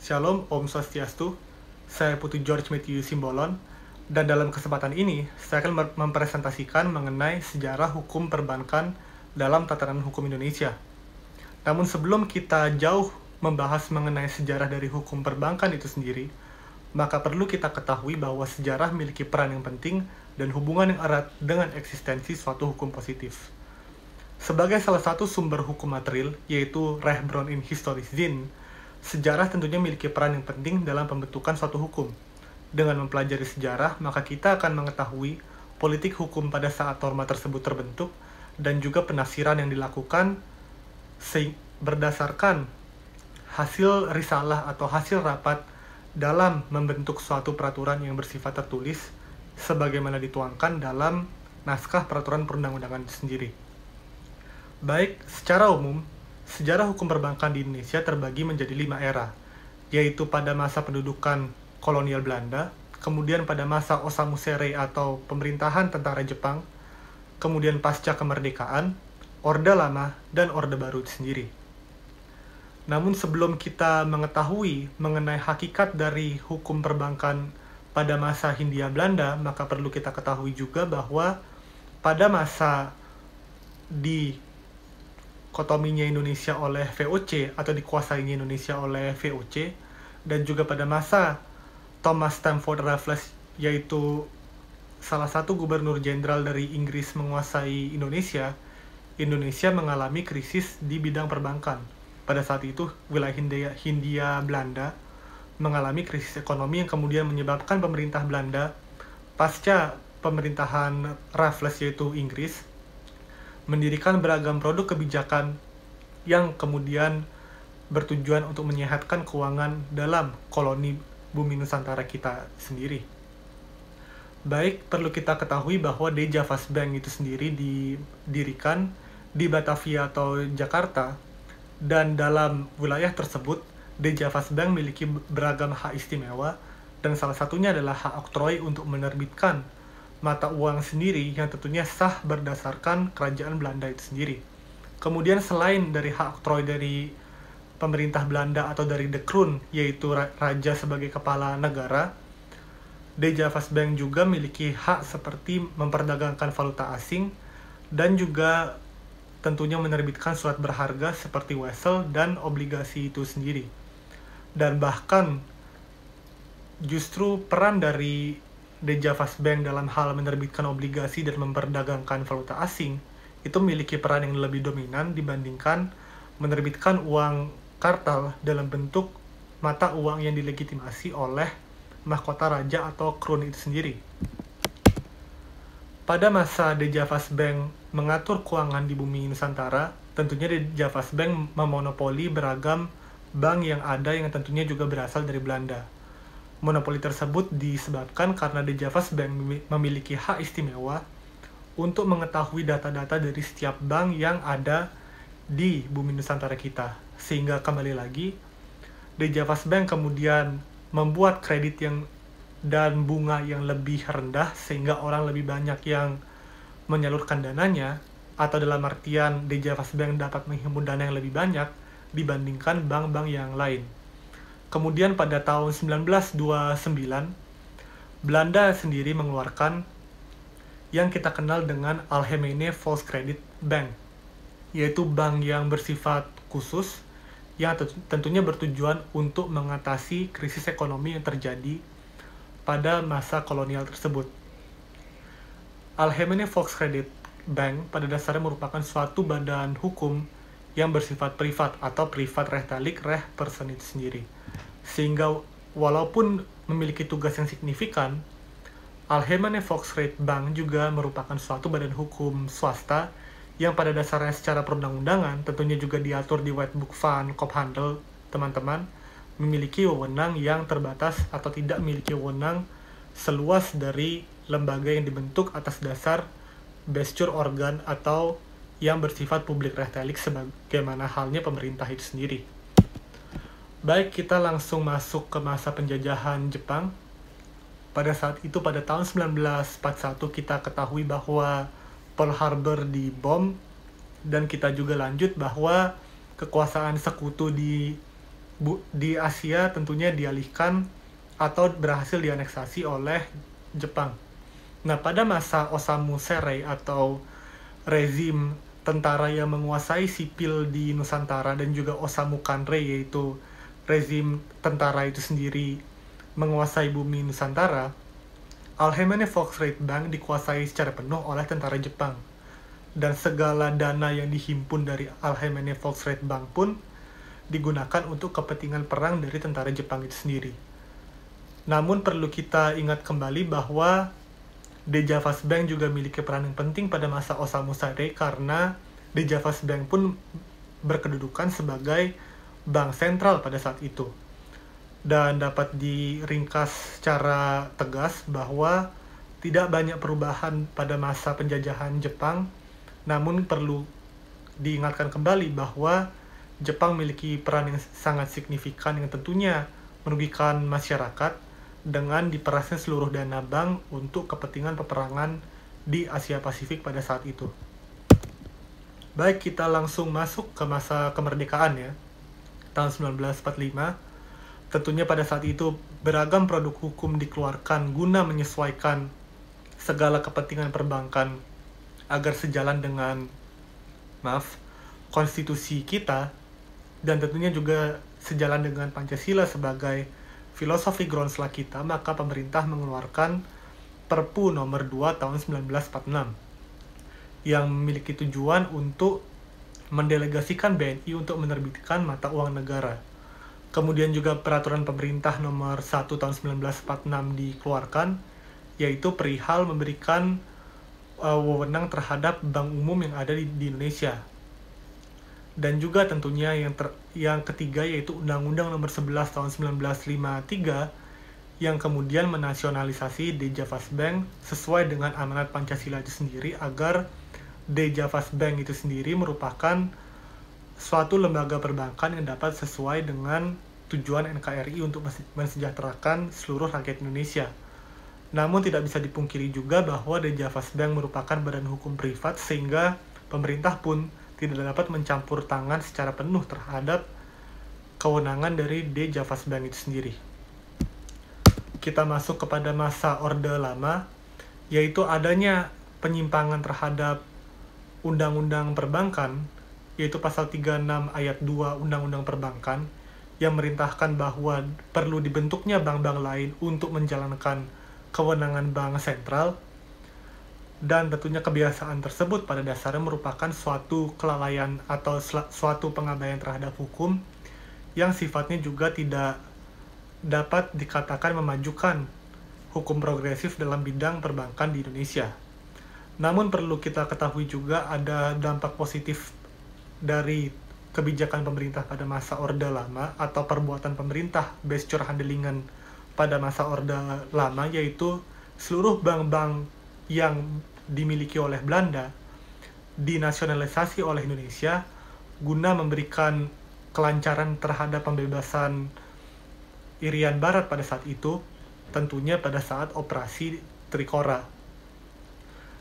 Shalom, Om Swastiastu. Saya Putu George Matthew Simbolon, dan dalam kesempatan ini saya akan mempresentasikan mengenai sejarah hukum perbankan dalam tatanan hukum Indonesia. Namun sebelum kita jauh membahas mengenai sejarah dari hukum perbankan itu sendiri, maka perlu kita ketahui bahwa sejarah memiliki peran yang penting dan hubungan yang erat dengan eksistensi suatu hukum positif. Sebagai salah satu sumber hukum material, yaitu Rechtbron in Historisch Zin, sejarah tentunya memiliki peran yang penting dalam pembentukan suatu hukum. Dengan mempelajari sejarah, maka kita akan mengetahui politik hukum pada saat norma tersebut terbentuk dan juga penafsiran yang dilakukan berdasarkan hasil risalah atau hasil rapat dalam membentuk suatu peraturan yang bersifat tertulis sebagaimana dituangkan dalam naskah peraturan perundang-undangan itu sendiri. Baik, secara umum, sejarah hukum perbankan di Indonesia terbagi menjadi 5 era, yaitu pada masa pendudukan kolonial Belanda, kemudian pada masa Osamu-sere atau pemerintahan tentara Jepang, kemudian pasca kemerdekaan, Orde Lama, dan Orde Baru itu sendiri. Namun sebelum kita mengetahui mengenai hakikat dari hukum perbankan pada masa Hindia Belanda, maka perlu kita ketahui juga bahwa pada masa dikotominya Indonesia oleh VOC atau dikuasainya Indonesia oleh VOC, dan juga pada masa Thomas Stamford Raffles, yaitu salah satu gubernur jenderal dari Inggris menguasai Indonesia, Indonesia mengalami krisis di bidang perbankan. Pada saat itu, wilayah Hindia Belanda mengalami krisis ekonomi yang kemudian menyebabkan pemerintah Belanda pasca pemerintahan Raffles, yaitu Inggris, mendirikan beragam produk kebijakan yang kemudian bertujuan untuk menyehatkan keuangan dalam koloni bumi Nusantara kita sendiri. Baik, perlu kita ketahui bahwa De Javas Bank itu sendiri didirikan di Batavia atau Jakarta, dan dalam wilayah tersebut De Javas Bank memiliki beragam hak istimewa, dan salah satunya adalah hak oktroy untuk menerbitkan mata uang sendiri yang tentunya sah berdasarkan kerajaan Belanda itu sendiri. Kemudian selain dari hak oktroy dari pemerintah Belanda atau dari De Kroon, yaitu raja sebagai kepala negara, De Javas Bank juga memiliki hak seperti memperdagangkan valuta asing dan juga tentunya menerbitkan surat berharga seperti wesel dan obligasi itu sendiri. Dan bahkan justru peran dari De Javas Bank dalam hal menerbitkan obligasi dan memperdagangkan valuta asing itu memiliki peran yang lebih dominan dibandingkan menerbitkan uang kartal dalam bentuk mata uang yang dilegitimasi oleh mahkota raja atau kroon itu sendiri. Pada masa De Javas Bank mengatur keuangan di bumi Nusantara, tentunya De Javas Bank memonopoli beragam bank yang ada yang tentunya juga berasal dari Belanda. Monopoli tersebut disebabkan karena De Javas Bank memiliki hak istimewa untuk mengetahui data-data dari setiap bank yang ada di bumi Nusantara kita. Sehingga kembali lagi, De Javas Bank kemudian membuat kredit dan bunga yang lebih rendah sehingga orang lebih banyak yang menyalurkan dananya, atau dalam artian De Javas Bank dapat menghimpun dana yang lebih banyak dibandingkan bank-bank yang lain. Kemudian pada tahun 1929, Belanda sendiri mengeluarkan yang kita kenal dengan Algemene Volkskrediet Bank, yaitu bank yang bersifat khusus yang tentunya bertujuan untuk mengatasi krisis ekonomi yang terjadi pada masa kolonial tersebut. Algemene Volkskrediet Bank pada dasarnya merupakan suatu badan hukum yang bersifat privat atau privat rechtelijk rechtspersoon itu sendiri. Sehingga walaupun memiliki tugas yang signifikan, Algemene Volkskrediet Bank juga merupakan suatu badan hukum swasta yang pada dasarnya secara perundang-undangan tentunya juga diatur di Wetboek van Koophandel, teman-teman, memiliki wewenang yang terbatas atau tidak memiliki wewenang seluas dari lembaga yang dibentuk atas dasar bestuur organ atau yang bersifat publik rechtelijk sebagaimana halnya pemerintah itu sendiri. Baik, kita langsung masuk ke masa penjajahan Jepang. Pada saat itu, pada tahun 1941, kita ketahui bahwa Pearl Harbor dibom, dan kita juga lanjut bahwa kekuasaan sekutu di di Asia tentunya dialihkan atau berhasil dianeksasi oleh Jepang. Nah, pada masa Osamu Serei atau rezim tentara yang menguasai sipil di Nusantara dan juga Osamu Kanrei yaitu rezim tentara itu sendiri menguasai bumi Nusantara, Algemene Volksrechtbank dikuasai secara penuh oleh tentara Jepang. Dan segala dana yang dihimpun dari Algemene Volksrechtbank pun digunakan untuk kepentingan perang dari tentara Jepang itu sendiri. Namun perlu kita ingat kembali bahwa DeJavasBank juga memiliki peran yang penting pada masa Osamu Serei karena DeJavasBank pun berkedudukan sebagai bank sentral pada saat itu. Dan dapat diringkas secara tegas bahwa tidak banyak perubahan pada masa penjajahan Jepang, namun perlu diingatkan kembali bahwa Jepang memiliki peran yang sangat signifikan yang tentunya merugikan masyarakat dengan diperasnya seluruh dana bank untuk kepentingan peperangan di Asia Pasifik pada saat itu. Baik, kita langsung masuk ke masa kemerdekaan ya, tahun 1945. Tentunya pada saat itu beragam produk hukum dikeluarkan guna menyesuaikan segala kepentingan perbankan agar sejalan dengan konstitusi kita, dan tentunya juga sejalan dengan Pancasila sebagai filosofi groundswell kita. Maka pemerintah mengeluarkan Perpu nomor 2 tahun 1946 yang memiliki tujuan untuk mendelegasikan BNI untuk menerbitkan mata uang negara. Kemudian juga peraturan pemerintah nomor 1 tahun 1946 dikeluarkan, yaitu perihal memberikan wewenang terhadap bank umum yang ada di Indonesia. Dan juga tentunya yang ketiga yaitu Undang-Undang nomor 11 tahun 1953 yang kemudian menasionalisasi DeJavasBank sesuai dengan amanat Pancasila itu sendiri, agar DeJavasBank itu sendiri merupakan suatu lembaga perbankan yang dapat sesuai dengan tujuan NKRI untuk mensejahterakan seluruh rakyat Indonesia. Namun tidak bisa dipungkiri juga bahwa DeJavasBank merupakan badan hukum privat, sehingga pemerintah pun tidak dapat mencampur tangan secara penuh terhadap kewenangan dari DeJavasBank itu sendiri. Kita masuk kepada masa Orde Lama, yaitu adanya penyimpangan terhadap Undang-Undang Perbankan, yaitu pasal 36 ayat 2 Undang-Undang Perbankan, yang merintahkan bahwa perlu dibentuknya bank-bank lain untuk menjalankan kewenangan bank sentral. Dan tentunya kebiasaan tersebut pada dasarnya merupakan suatu kelalaian atau suatu pengabaian terhadap hukum yang sifatnya juga tidak dapat dikatakan memajukan hukum progresif dalam bidang perbankan di Indonesia. Namun perlu kita ketahui juga ada dampak positif dari kebijakan pemerintah pada masa Orde Lama atau perbuatan pemerintah Bestuurhandelingen pada masa Orde Lama, yaitu seluruh bank-bank yang dimiliki oleh Belanda dinasionalisasi oleh Indonesia guna memberikan kelancaran terhadap pembebasan Irian Barat pada saat itu, tentunya pada saat operasi Trikora.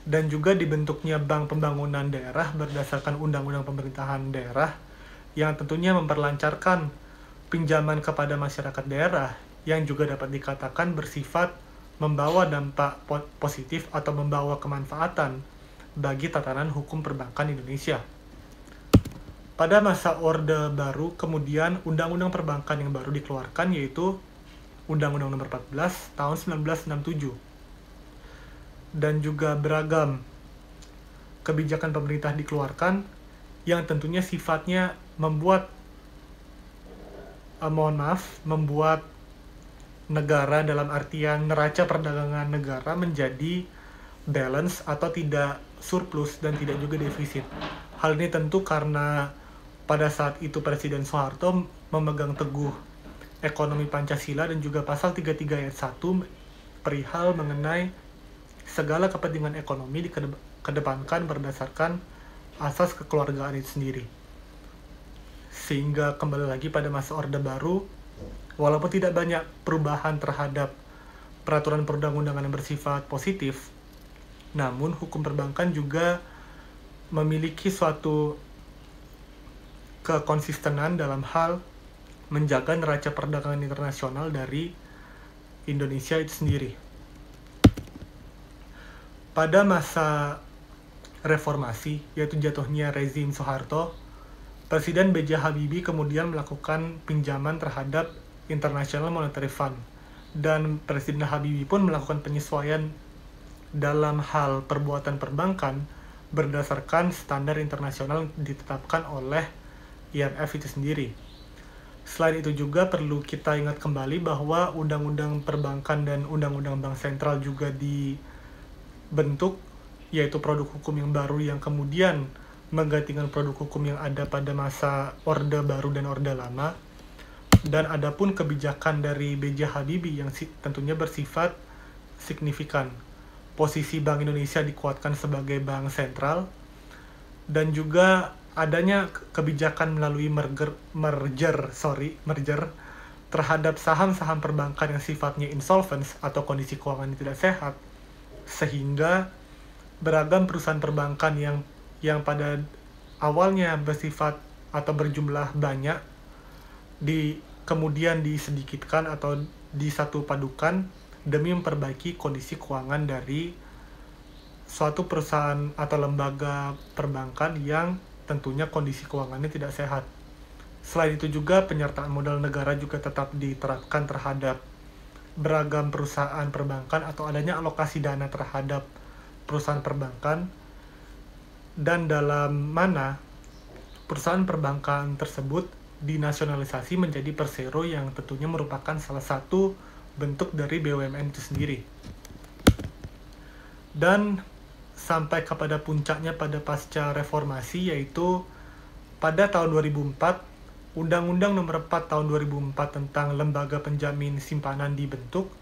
Dan juga dibentuknya Bank Pembangunan Daerah berdasarkan Undang-Undang Pemerintahan Daerah yang tentunya memperlancarkan pinjaman kepada masyarakat daerah, yang juga dapat dikatakan bersifat membawa dampak positif atau membawa kemanfaatan bagi tatanan hukum perbankan Indonesia. Pada masa Orde Baru, kemudian Undang-Undang Perbankan yang baru dikeluarkan, yaitu Undang-Undang Nomor 14 Tahun 1967. Dan juga beragam kebijakan pemerintah dikeluarkan yang tentunya sifatnya membuat negara, dalam artian neraca perdagangan negara, menjadi balance atau tidak surplus dan tidak juga defisit. Hal ini tentu karena pada saat itu Presiden Soeharto memegang teguh ekonomi Pancasila dan juga pasal 33 ayat 1 perihal mengenai segala kepentingan ekonomi dikedepankan berdasarkan asas kekeluargaan itu sendiri. Sehingga kembali lagi pada masa Orde Baru, walaupun tidak banyak perubahan terhadap peraturan perundang-undangan yang bersifat positif, namun hukum perbankan juga memiliki suatu kekonsistenan dalam hal menjaga neraca perdagangan internasional dari Indonesia itu sendiri. Pada masa reformasi, yaitu jatuhnya rezim Soeharto, Presiden B.J. Habibie kemudian melakukan pinjaman terhadap International Monetary Fund, dan Presiden Habibie pun melakukan penyesuaian dalam hal perbuatan perbankan berdasarkan standar internasional ditetapkan oleh IMF itu sendiri. Selain itu juga perlu kita ingat kembali bahwa Undang-Undang Perbankan dan Undang-Undang Bank Sentral juga dibentuk, yaitu produk hukum yang baru yang kemudian menggantikan produk hukum yang ada pada masa Orde Baru dan Orde Lama. Dan adapun kebijakan dari B.J. Habibie yang tentunya bersifat signifikan. Posisi Bank Indonesia dikuatkan sebagai bank sentral, dan juga adanya kebijakan melalui merger terhadap saham-saham perbankan yang sifatnya insolvent atau kondisi keuangan yang tidak sehat, sehingga beragam perusahaan perbankan yang pada awalnya bersifat atau berjumlah banyak kemudian disedikitkan atau disatu padukan demi memperbaiki kondisi keuangan dari suatu perusahaan atau lembaga perbankan yang tentunya kondisi keuangannya tidak sehat. Selain itu juga penyertaan modal negara juga tetap diterapkan terhadap beragam perusahaan perbankan atau adanya alokasi dana terhadap perusahaan perbankan, dan dalam mana perusahaan perbankan tersebut dinasionalisasi menjadi persero yang tentunya merupakan salah satu bentuk dari BUMN itu sendiri. Dan sampai kepada puncaknya pada pasca reformasi, yaitu pada tahun 2004 Undang-Undang Nomor 4 Tahun 2004 tentang Lembaga Penjamin Simpanan dibentuk,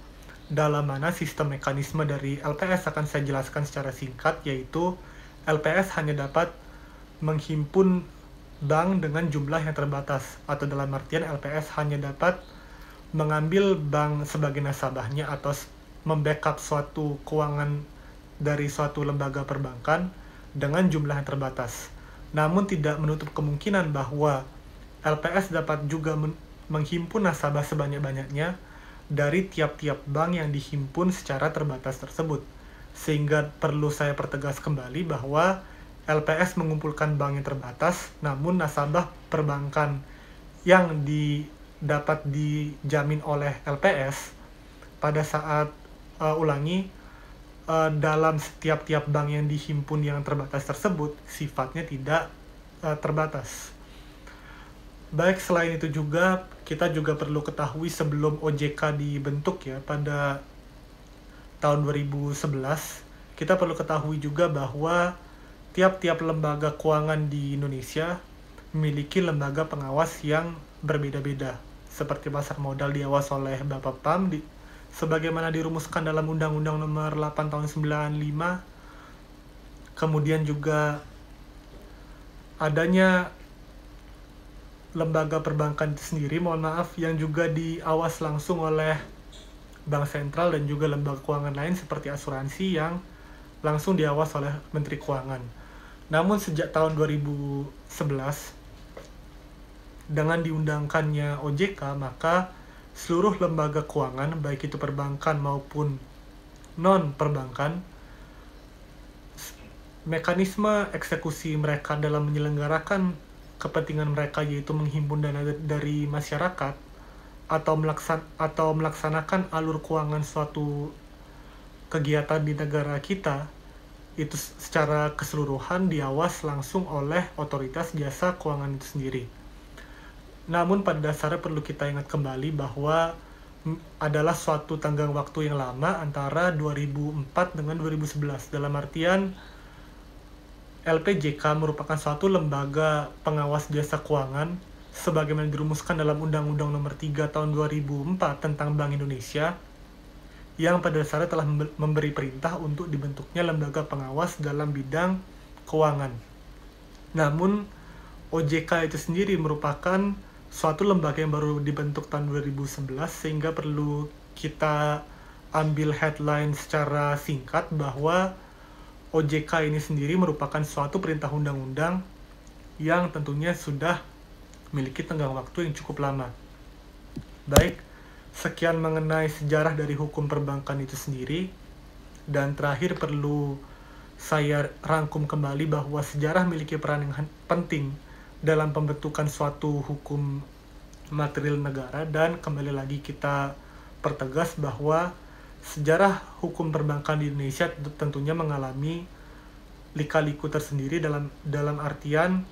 dalam mana sistem mekanisme dari LPS akan saya jelaskan secara singkat, yaitu LPS hanya dapat menghimpun bank dengan jumlah yang terbatas, atau dalam artian LPS hanya dapat mengambil bank sebagai nasabahnya atau membackup suatu keuangan dari suatu lembaga perbankan dengan jumlah yang terbatas. Namun tidak menutup kemungkinan bahwa LPS dapat juga menghimpun nasabah sebanyak-banyaknya dari tiap-tiap bank yang dihimpun secara terbatas tersebut. Sehingga perlu saya pertegas kembali bahwa LPS mengumpulkan bank yang terbatas, namun nasabah perbankan yang dapat dijamin oleh LPS pada saat dalam setiap bank yang dihimpun yang terbatas tersebut sifatnya tidak terbatas. Baik, selain itu juga kita juga perlu ketahui sebelum OJK dibentuk ya pada tahun 2011, kita perlu ketahui juga bahwa tiap-tiap lembaga keuangan di Indonesia memiliki lembaga pengawas yang berbeda-beda. Seperti pasar modal diawas oleh Bapepam sebagaimana dirumuskan dalam Undang-Undang Nomor 8 Tahun 95. Kemudian juga adanya lembaga perbankan itu sendiri, yang juga diawas langsung oleh Bank Sentral dan juga lembaga keuangan lain seperti asuransi yang langsung diawas oleh Menteri Keuangan. Namun sejak tahun 2011 dengan diundangkannya OJK, maka seluruh lembaga keuangan, baik itu perbankan maupun non-perbankan, mekanisme eksekusi mereka dalam menyelenggarakan kepentingan mereka, yaitu menghimpun dana dari masyarakat atau melaksanakan alur keuangan suatu kegiatan di negara kita, itu secara keseluruhan diawas langsung oleh otoritas jasa keuangan itu sendiri. Namun pada dasarnya perlu kita ingat kembali bahwa adalah suatu tenggang waktu yang lama antara 2004 dengan 2011. Dalam artian LPJK merupakan suatu lembaga pengawas jasa keuangan sebagaimana dirumuskan dalam Undang-Undang Nomor 3 Tahun 2004 tentang Bank Indonesia, yang pada dasarnya telah memberi perintah untuk dibentuknya lembaga pengawas dalam bidang keuangan. Namun OJK itu sendiri merupakan suatu lembaga yang baru dibentuk tahun 2011, sehingga perlu kita ambil headline secara singkat bahwa OJK ini sendiri merupakan suatu perintah undang-undang yang tentunya sudah memiliki tenggang waktu yang cukup lama. Baik, sekian mengenai sejarah dari hukum perbankan itu sendiri. Dan terakhir perlu saya rangkum kembali bahwa sejarah memiliki peran yang penting dalam pembentukan suatu hukum material negara, dan kembali lagi kita pertegas bahwa sejarah hukum perbankan di Indonesia tentunya mengalami lika-liku tersendiri dalam artian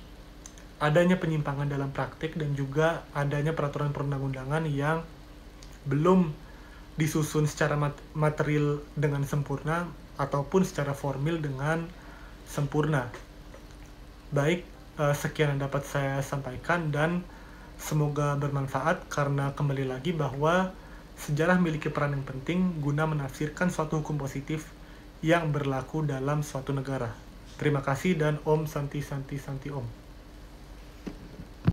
adanya penyimpangan dalam praktik dan juga adanya peraturan perundang-undangan yang belum disusun secara material dengan sempurna ataupun secara formil dengan sempurna. Baik, sekian yang dapat saya sampaikan dan semoga bermanfaat, karena kembali lagi bahwa sejarah memiliki peran yang penting guna menafsirkan suatu hukum positif yang berlaku dalam suatu negara. Terima kasih dan Om Santi Santi Santi Om.